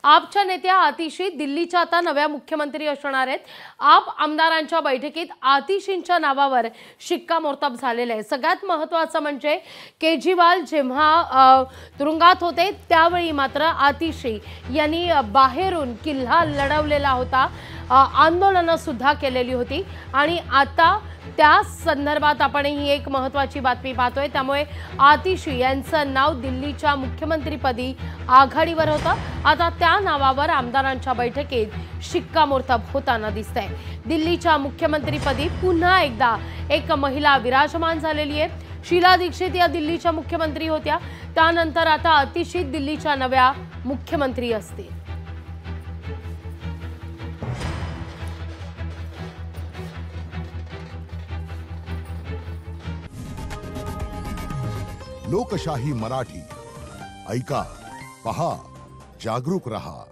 आपच्या नेत्या आतिशी दिल्लीच्या आता नव्या मुख्यमंत्री असणार आहेत। आप आमदारांच्या बैठकीत आतिशींच्या नावावर शिक्कामोर्तब झालेले आहे। सगळ्यात महत्त्वाचं म्हणजे केजरीवाल जेव्हा तुरुंगात होते त्यावेळी मात्र आतिशी यांनी बाहेरून किल्ला लढवलेला होता, आंदोलनं सुद्धा केलेली होती आणि आता त्या संदर्भात आपण ही एक महत्त्वाची बातमी पाहतोय। त्यामुळे आतिशी यांचं नाव दिल्लीच्या मुख्यमंत्रीपदी आघाडीवर होतं। आता त्या नावावर आमदारांच्या बैठकीत शिक्कामोर्तब होताना दिसतंय। दिल्लीच्या मुख्यमंत्रीपदी पुन्हा एकदा एक महिला विराजमान झालेली आहे। शीला दीक्षित या दिल्लीच्या मुख्यमंत्री होत्या, त्यानंतर आता आतिशी दिल्लीच्या नव्या मुख्यमंत्री असतील। लोकशाही मराठी ऐका, पहा, जागरूक रहा।